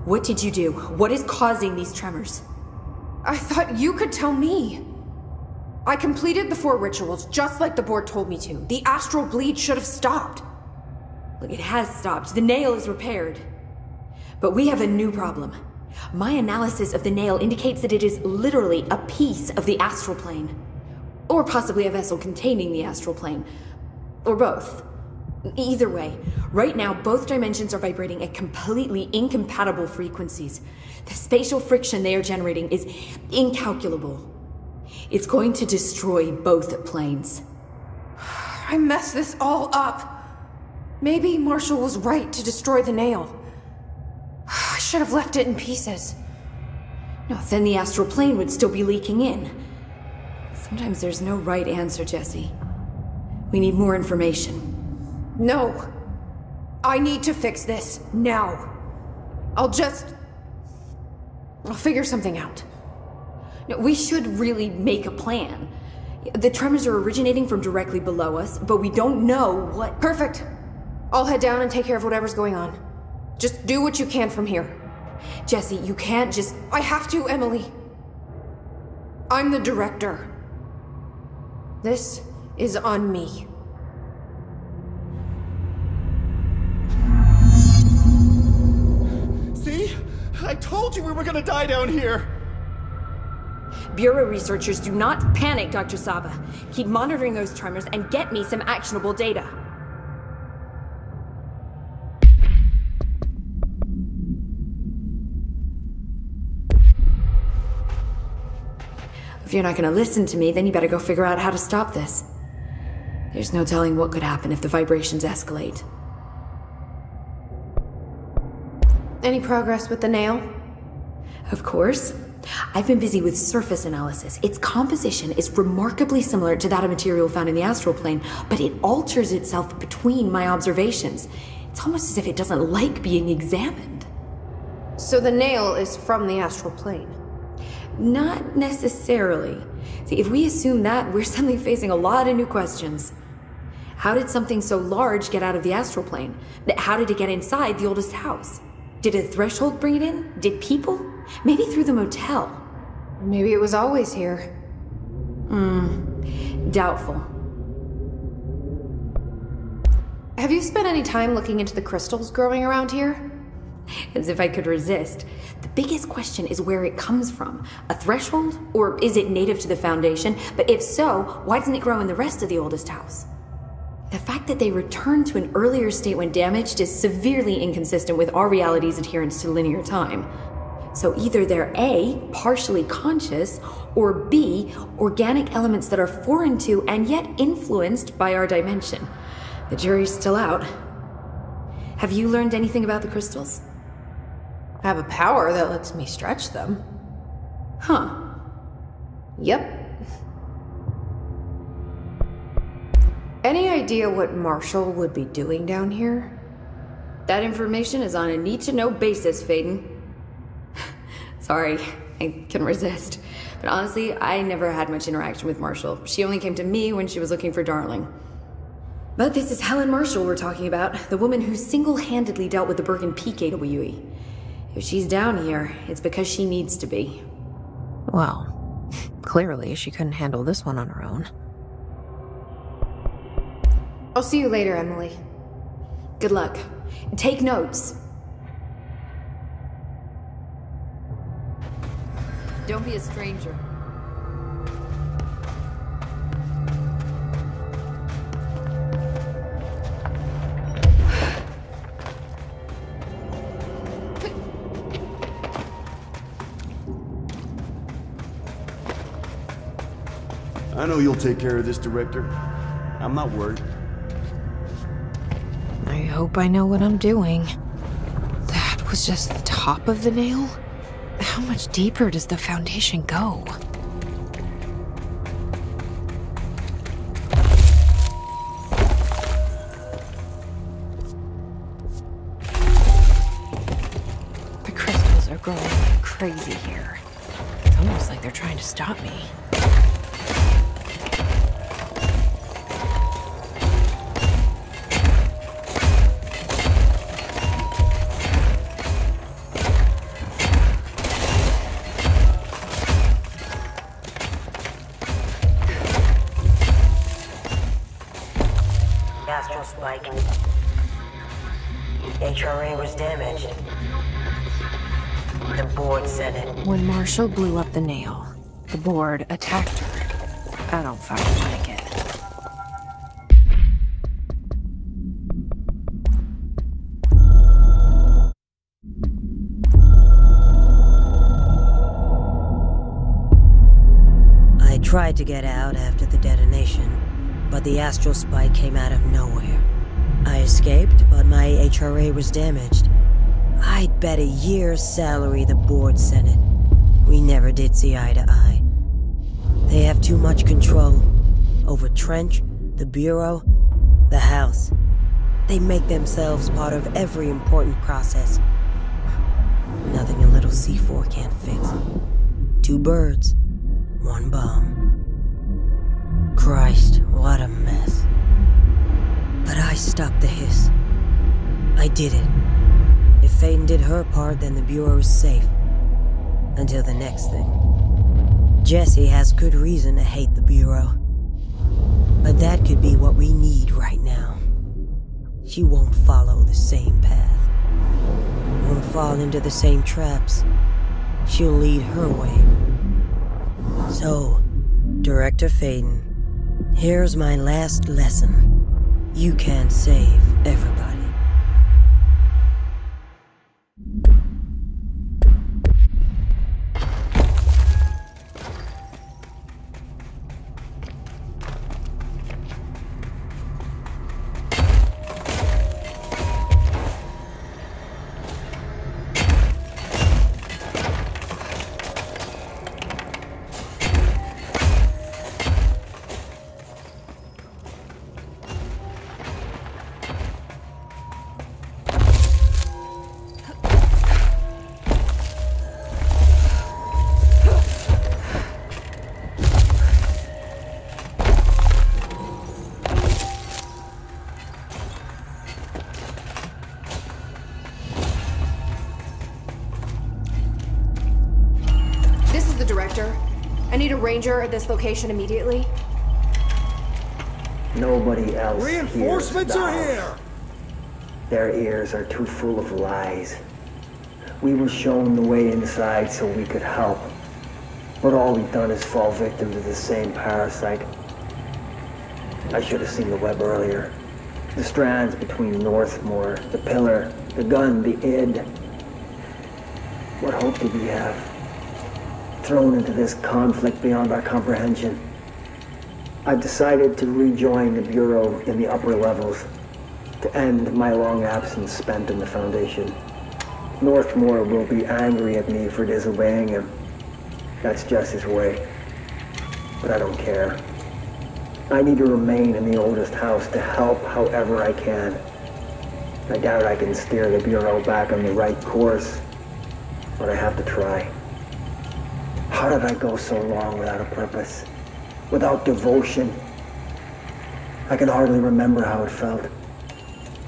What did you do? What is causing these tremors? I thought you could tell me. I completed the 4 rituals just like the board told me to. The astral bleed should have stopped. Look, it has stopped. The nail is repaired. But we have a new problem. My analysis of the nail indicates that it is literally a piece of the astral plane. Or possibly a vessel containing the astral plane. Or both. Either way, right now both dimensions are vibrating at completely incompatible frequencies. The spatial friction they are generating is incalculable. It's going to destroy both planes. I messed this all up. Maybe Marshall was right to destroy the nail. I should have left it in pieces. No, then the astral plane would still be leaking in. Sometimes there's no right answer, Jesse. We need more information. No. I need to fix this, now. I'll figure something out. No, we should really make a plan. The tremors are originating from directly below us, but we don't know what— Perfect. I'll head down and take care of whatever's going on. Just do what you can from here. Jesse, you can't just— I have to, Emily. I'm the director. This is on me. See? I told you we were gonna die down here! Bureau researchers, do not panic, Dr. Saba. Keep monitoring those tremors and get me some actionable data. If you're not gonna listen to me, then you better go figure out how to stop this. There's no telling what could happen if the vibrations escalate. Any progress with the nail? Of course. I've been busy with surface analysis. Its composition is remarkably similar to that of material found in the astral plane, but it alters itself between my observations. It's almost as if it doesn't like being examined. So the nail is from the astral plane? Not necessarily. See, if we assume that, we're suddenly facing a lot of new questions. How did something so large get out of the astral plane? How did it get inside the oldest house? Did a threshold bring it in? Did people? Maybe through the motel. Maybe it was always here. Doubtful. Have you spent any time looking into the crystals growing around here? As if I could resist. The biggest question is where it comes from. A threshold? Or is it native to the Foundation? But if so, why doesn't it grow in the rest of the oldest house? The fact that they returned to an earlier state when damaged is severely inconsistent with our reality's adherence to linear time. So either they're A, partially conscious, or B, organic elements that are foreign to and yet influenced by our dimension. The jury's still out. Have you learned anything about the crystals? I have a power that lets me stretch them. Huh. Yep. Any idea what Marshall would be doing down here? That information is on a need-to-know basis, Faden. Sorry, I couldn't resist. But honestly, I never had much interaction with Marshall. She only came to me when she was looking for Darling. But this is Helen Marshall we're talking about, the woman who single-handedly dealt with the Bergen Peak AWE. If she's down here, it's because she needs to be. Well, clearly she couldn't handle this one on her own. I'll see you later, Emily. Good luck. Take notes. Don't be a stranger. I know you'll take care of this, Director. I'm not worried. I hope I know what I'm doing. That was just the top of the nail? How much deeper does the Foundation go? The crystals are growing like crazy here. It's almost like they're trying to stop me. Astral spike. HRA was damaged. The board said it. When Marshall blew up the nail, the board attacked her. I don't fucking like it. I tried to get out after the detonation, but the astral spike came out of nowhere. I escaped, but my HRA was damaged. I'd bet a year's salary the board sent it. We never did see eye to eye. They have too much control over Trench, the Bureau, the House. They make themselves part of every important process. Nothing a little C4 can't fix. 2 birds, 1 bomb. Christ, what a mess. But I stopped the hiss. I did it. If Faden did her part, then the Bureau is safe. Until the next thing. Jessie has good reason to hate the Bureau. But that could be what we need right now. She won't follow the same path. Won't fall into the same traps. She'll lead her way. So, Director Faden, here's my last lesson. You can't save everybody. I need a ranger at this location immediately. Nobody else Reinforcements hears are the here! house. Their ears are too full of lies. We were shown the way inside so we could help. But all we've done is fall victim to the same parasite. I should have seen the web earlier. The strands between Northmore, the pillar, the gun, the id. What hope did we have? Thrown into this conflict beyond our comprehension. I've decided to rejoin the Bureau in the upper levels, to end my long absence spent in the Foundation. Northmore will be angry at me for disobeying him. That's just his way. But I don't care. I need to remain in the oldest house to help however I can. I doubt I can steer the Bureau back on the right course, but I have to try. How did I go so long without a purpose? Without devotion? I can hardly remember how it felt.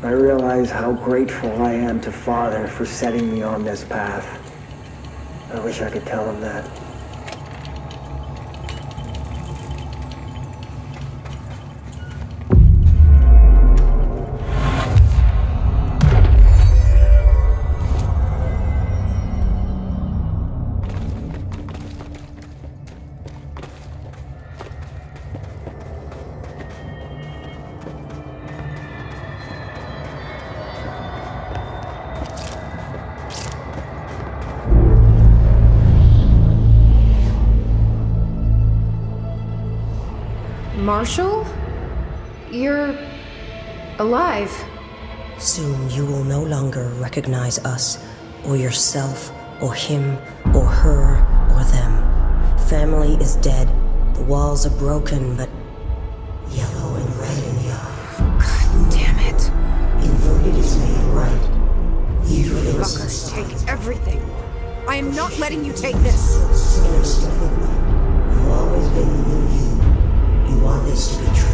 I realize how grateful I am to Father for setting me on this path. I wish I could tell him that. Marshall? You're alive. Soon you will no longer recognize us, or yourself, or him, or her, or them. Family is dead. The walls are broken, but yellow and red in the eye. God damn it. Inverted is made right. Evil is Fuckers take everything. I am not letting you take this. You've always been the new you. You want this to be true.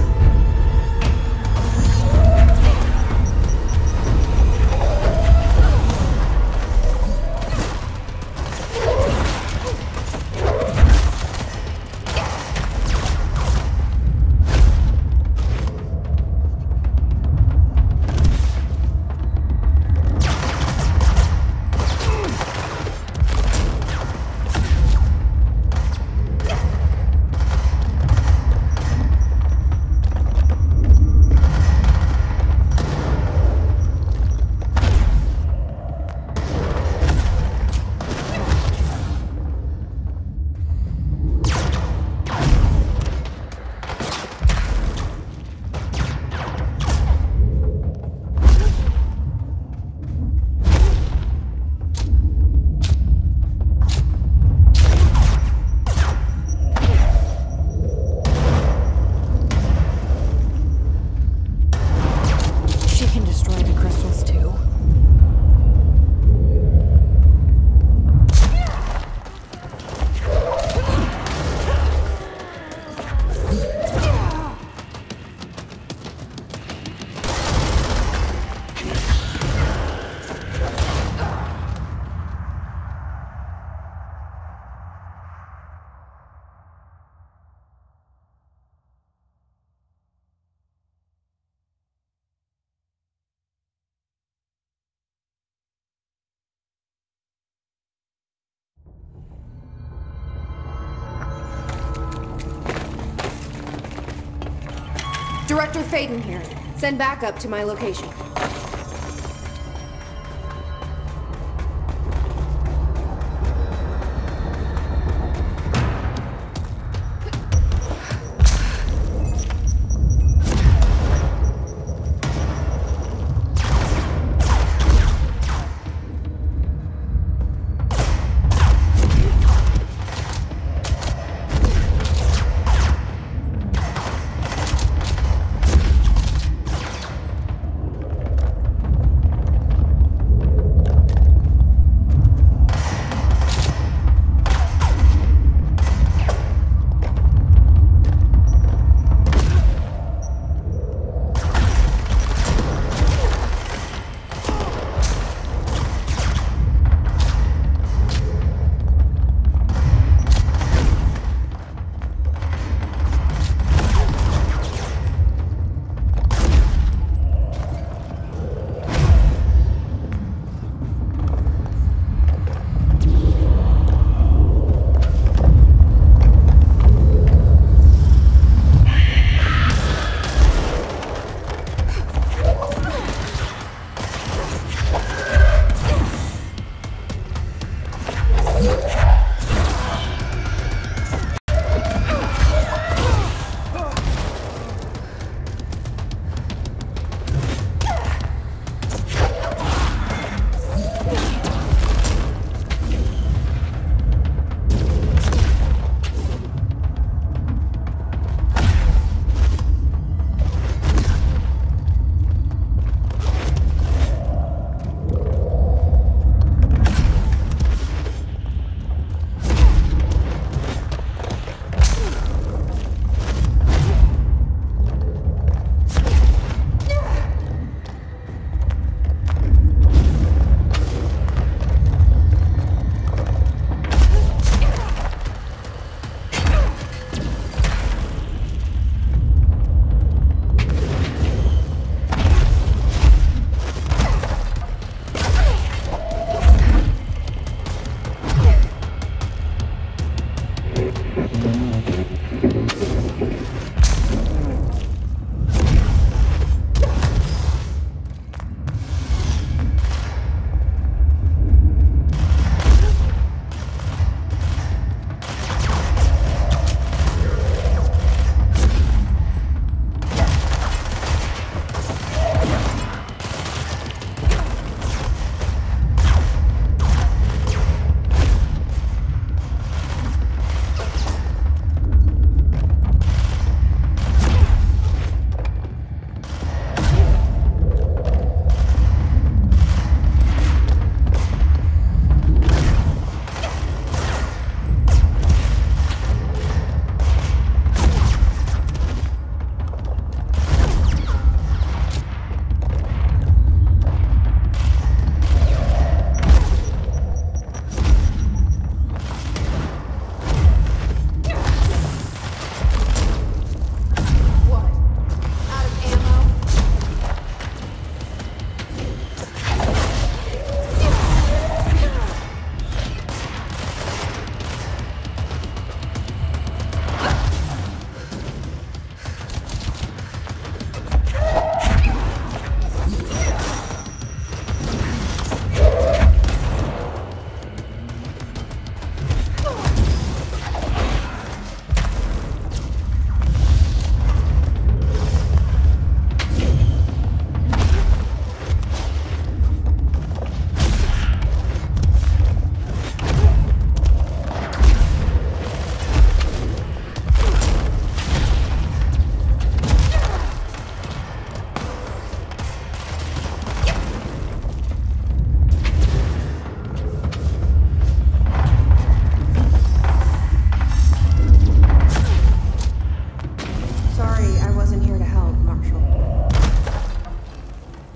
Director Faden here. Send backup to my location.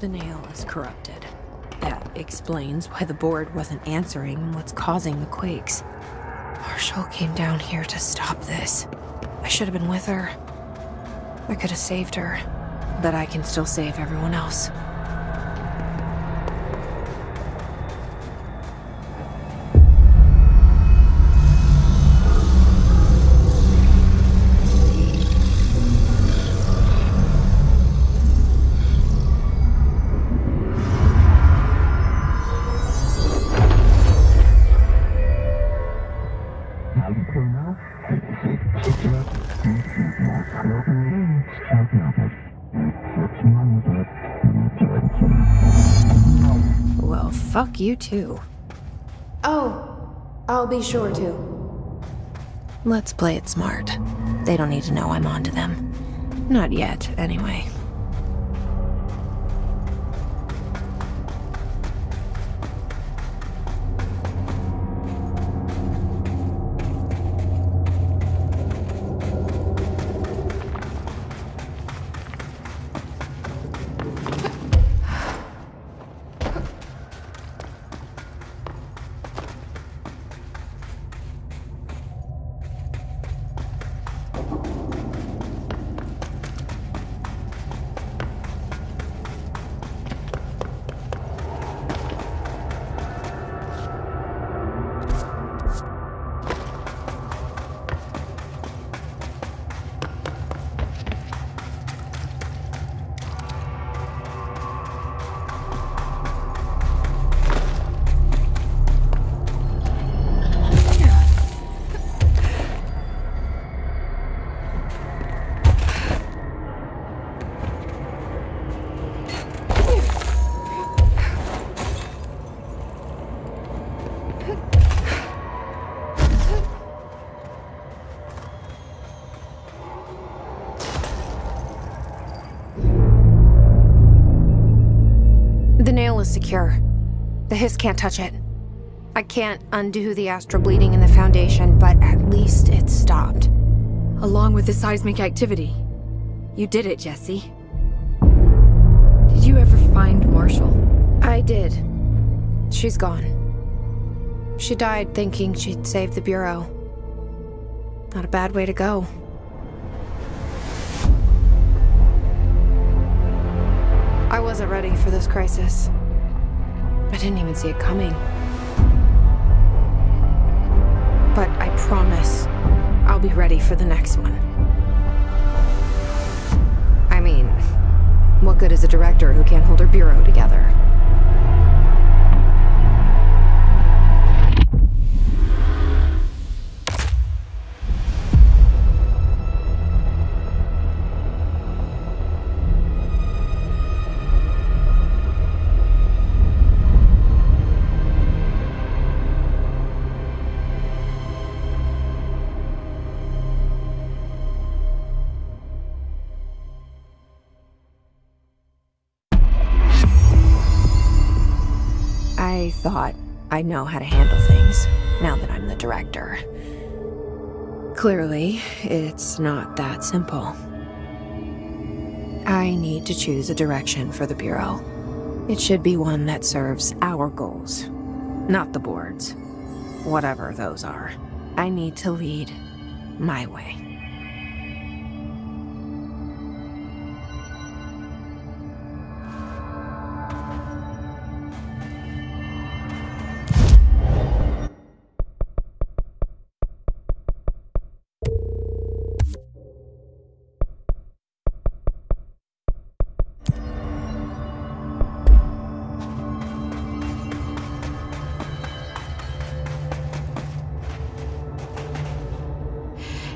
The nail is corrupted. That explains why the board wasn't answering and what's causing the quakes. Marshall came down here to stop this. I should have been with her. I could have saved her, but I can still save everyone else. Well, fuck you too. Oh, I'll be sure to. Let's play it smart. They don't need to know I'm onto them. Not yet, anyway. The nail is secure. The Hiss can't touch it. I can't undo the astral bleeding in the Foundation, but at least it's stopped. Along with the seismic activity. You did it, Jesse. Did you ever find Marshall? I did. She's gone. She died thinking she'd save the Bureau. Not a bad way to go. I wasn't ready for this crisis. I didn't even see it coming. But I promise I'll be ready for the next one. I mean, what good is a director who can't hold her bureau together? I thought I know how to handle things, now that I'm the director. Clearly, it's not that simple. I need to choose a direction for the Bureau. It should be one that serves our goals, not the board's. Whatever those are. I need to lead my way.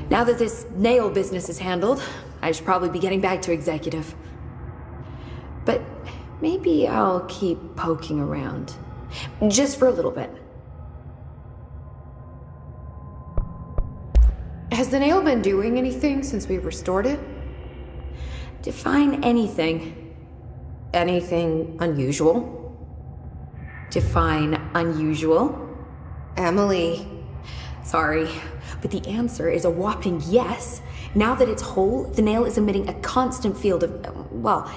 Now that this nail business is handled, I should probably be getting back to executive. But maybe I'll keep poking around. Just for a little bit. Has the nail been doing anything since we restored it? Define anything. Anything unusual? Define unusual. Emily. Sorry, but the answer is a whopping yes. Now that it's whole, the nail is emitting a constant field of, well,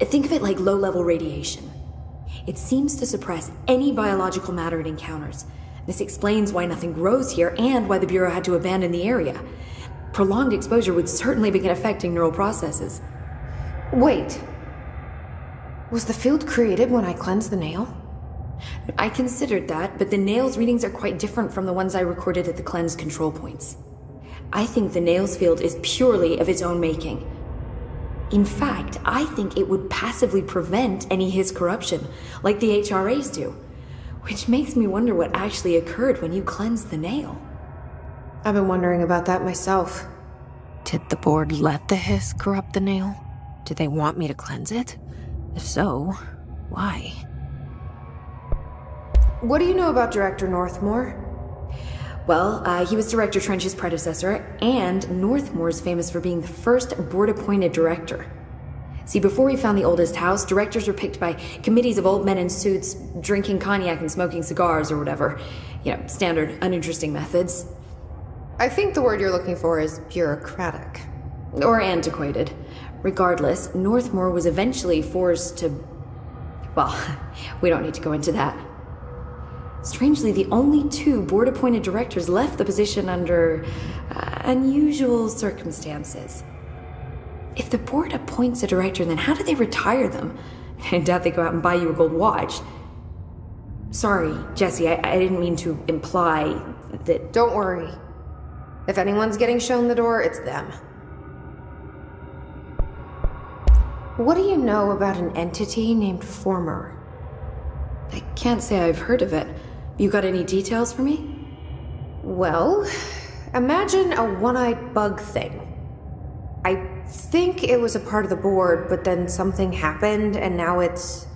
Think of it like low-level radiation. It seems to suppress any biological matter it encounters. This explains why nothing grows here and why the Bureau had to abandon the area. Prolonged exposure would certainly begin affecting neural processes. Wait. Was the field created when I cleansed the nail? I considered that, but the nail's readings are quite different from the ones I recorded at the cleanse control points. I think the nail's field is purely of its own making. In fact, I think it would passively prevent any Hiss corruption, like the HRAs do. Which makes me wonder what actually occurred when you cleansed the nail. I've been wondering about that myself. Did the board let the Hiss corrupt the nail? Did they want me to cleanse it? If so, why? What do you know about Director Northmore? Well, he was Director Trench's predecessor, and Northmore's famous for being the first board-appointed director. See, before we found the oldest house, directors were picked by committees of old men in suits, drinking cognac and smoking cigars or whatever. You know, standard, uninteresting methods. I think the word you're looking for is bureaucratic. Or antiquated. Regardless, Northmore was eventually forced to... Well, we don't need to go into that. Strangely, the only 2 board-appointed directors left the position under unusual circumstances. If the board appoints a director, then how do they retire them? I doubt they go out and buy you a gold watch. Sorry, Jesse, I didn't mean to imply that... Don't worry. If anyone's getting shown the door, it's them. What do you know about an entity named Former? I can't say I've heard of it. You got any details for me? Well, imagine a one-eyed bug thing. I think it was a part of the board, but then something happened and now it's...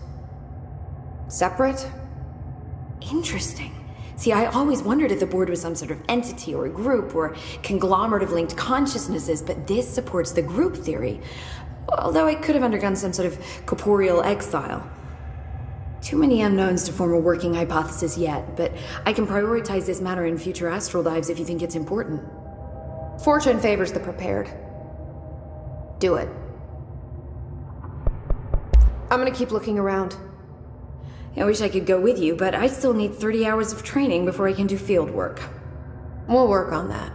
separate? Interesting. See, I always wondered if the board was some sort of entity or a group or conglomerate of linked consciousnesses, but this supports the group theory. Although it could have undergone some sort of corporeal exile. Too many unknowns to form a working hypothesis yet, but I can prioritize this matter in future astral dives if you think it's important. Fortune favors the prepared. Do it. I'm gonna keep looking around. I wish I could go with you, but I still need 30 hours of training before I can do field work. We'll work on that.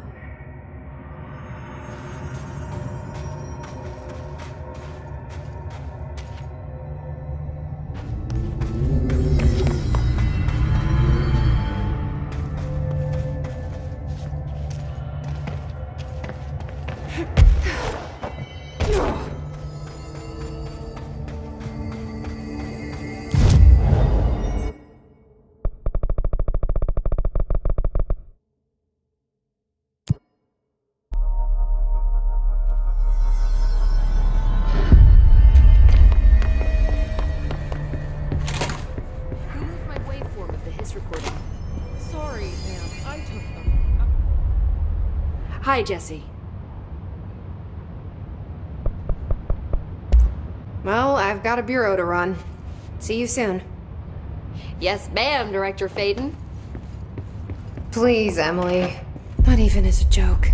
Hi, Jesse. Well, I've got a bureau to run. See you soon. Yes, ma'am, Director Faden. Please, Emily. Not even as a joke.